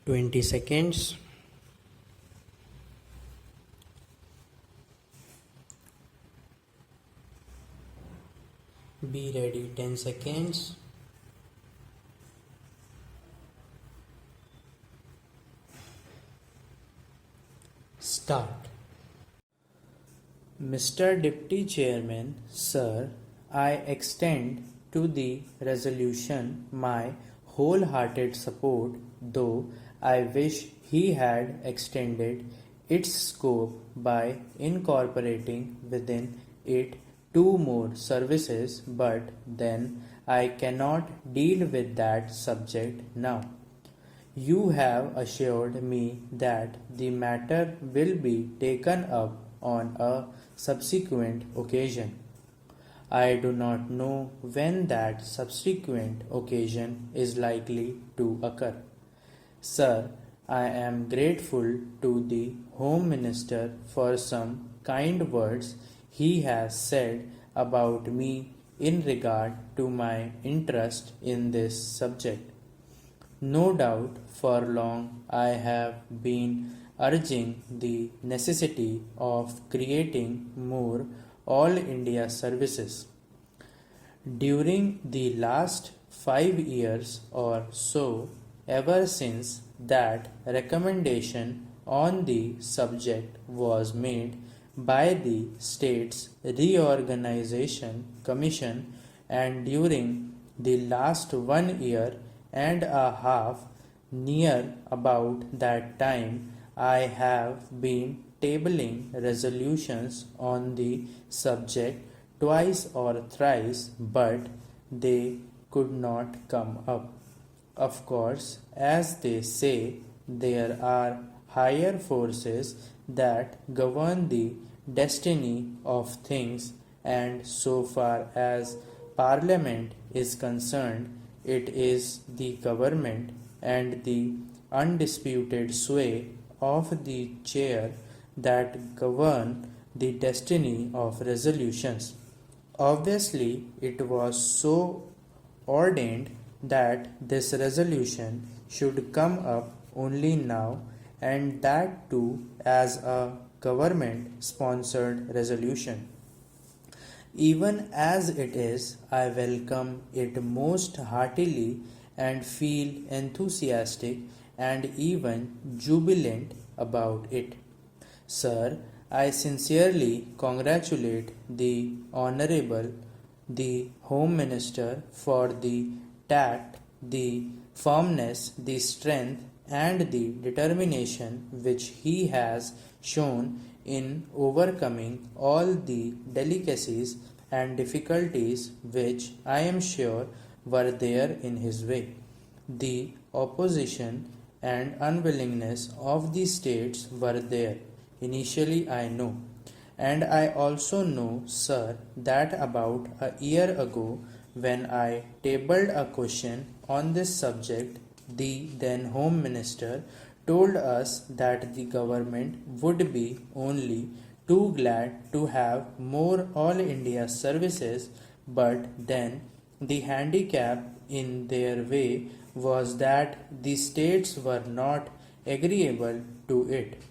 20 seconds. Be ready. 10 seconds. Start. Mr. Deputy Chairman, Sir, I extend to the resolution my wholehearted support, though I wish he had extended its scope by incorporating within it two more services, but then I cannot deal with that subject now. You have assured me that the matter will be taken up on a subsequent occasion. I do not know when that subsequent occasion is likely to occur. Sir, I am grateful to the Home Minister for some kind words he has said about me in regard to my interest in this subject. No doubt for long I have been urging the necessity of creating more All India services. During the last 5 years or so, ever since that recommendation on the subject was made by the States Reorganization Commission, and during the last 1 year and a half, near about that time, I have been tabling resolutions on the subject twice or thrice, but they could not come up. Of course, as they say, there are higher forces that govern the destiny of things, and so far as Parliament is concerned, it is the government and the undisputed sway of the chair that govern the destiny of resolutions. Obviously, it was so ordained that this resolution should come up only now, and that too as a government sponsored resolution. Even as it is, I welcome it most heartily and feel enthusiastic and even jubilant about it. Sir, I sincerely congratulate the Honorable, the Home Minister, for the tact, the firmness, the strength, and the determination which he has shown in overcoming all the delicacies and difficulties which I am sure were there in his way. The opposition and unwillingness of the states were there. Initially, I know. And I also know, sir, that about a year ago, when I tabled a question on this subject, the then Home Minister told us that the government would be only too glad to have more All India services, but then the handicap in their way was that the states were not agreeable to it.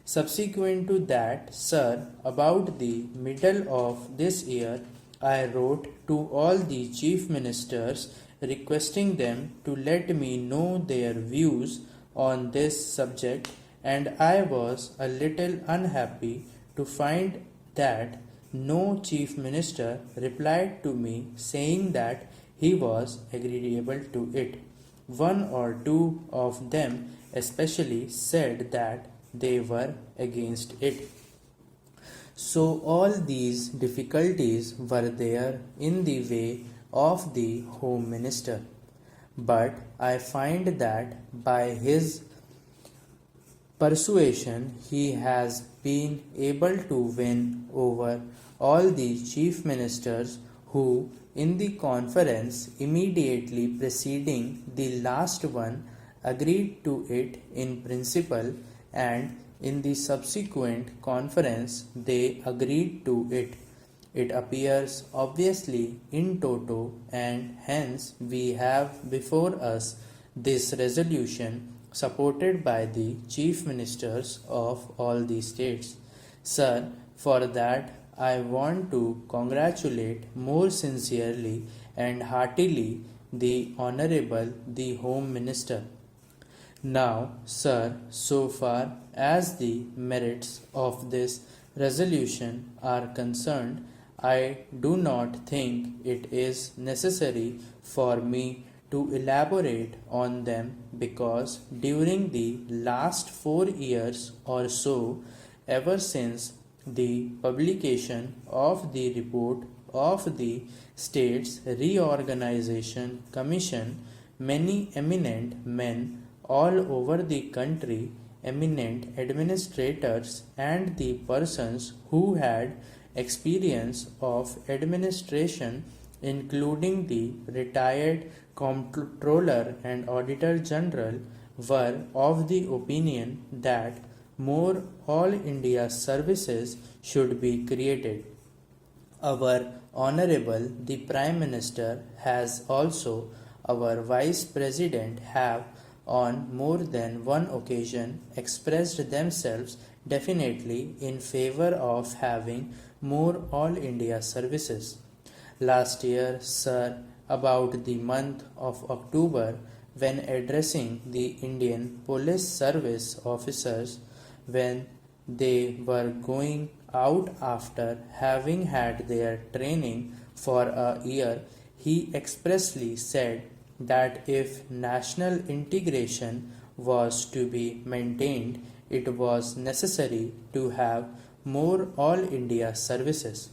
Subsequent to that, sir, about the middle of this year, I wrote to all the chief ministers requesting them to let me know their views on this subject, and I was a little unhappy to find that no chief minister replied to me saying that he was agreeable to it. One or two of them especially said that they were against it. So all these difficulties were there in the way of the Home Minister. But I find that by his persuasion he has been able to win over all the chief ministers who, in the conference immediately preceding the last one, agreed to it in principle, and in the subsequent conference they agreed to it. It appears obviously in toto, and hence we have before us this resolution supported by the chief ministers of all the states. Sir, for that I want to congratulate more sincerely and heartily the Honorable the Home Minister. Now, sir, so far as the merits of this resolution are concerned, I do not think it is necessary for me to elaborate on them because during the last 4 years or so, ever since the publication of the report of the States Reorganization Commission, many eminent men all over the country, eminent administrators, and the persons who had experience of administration, including the retired Comptroller and Auditor General, were of the opinion that more All India services should be created. Our Honorable the Prime Minister has also, our Vice President have on more than one occasion expressed themselves definitely in favor of having more All India services. Last year, sir, about the month of October, when addressing the Indian Police Service officers, when they were going out after having had their training for a year, he expressly said that if national integration was to be maintained, it was necessary to have more All India services.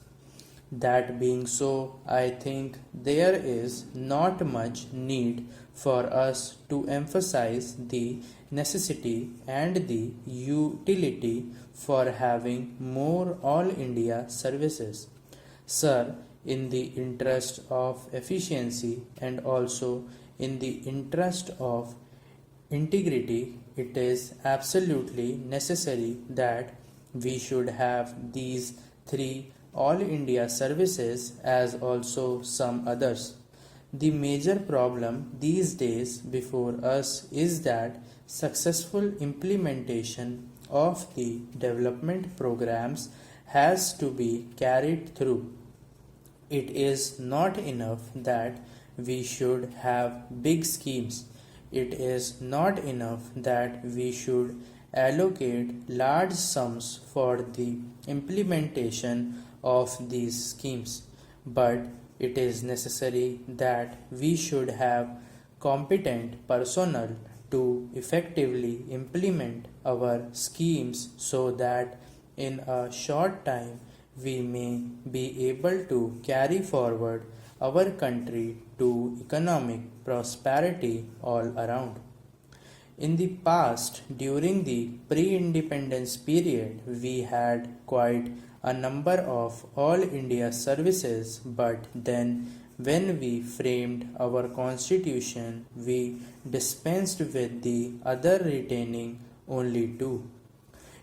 That being so, I think there is not much need for us to emphasize the necessity and the utility for having more All India services. Sir, in the interest of efficiency and also in the interest of integrity, it is absolutely necessary that we should have these three All India services as also some others. The major problem these days before us is that successful implementation of the development programs has to be carried through. It is not enough that we should have big schemes. It is not enough that we should allocate large sums for the implementation of these schemes, but it is necessary that we should have competent personnel to effectively implement our schemes so that in a short time we may be able to carry forward our country to economic prosperity all around. In the past, during the pre-independence period, we had quite a number of All India services, but then when we framed our constitution, we dispensed with the other, retaining only two.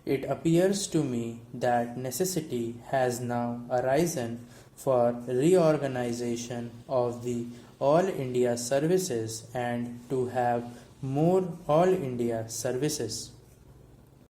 It appears to me that necessity has now arisen for reorganization of the All India services and to have more All India services.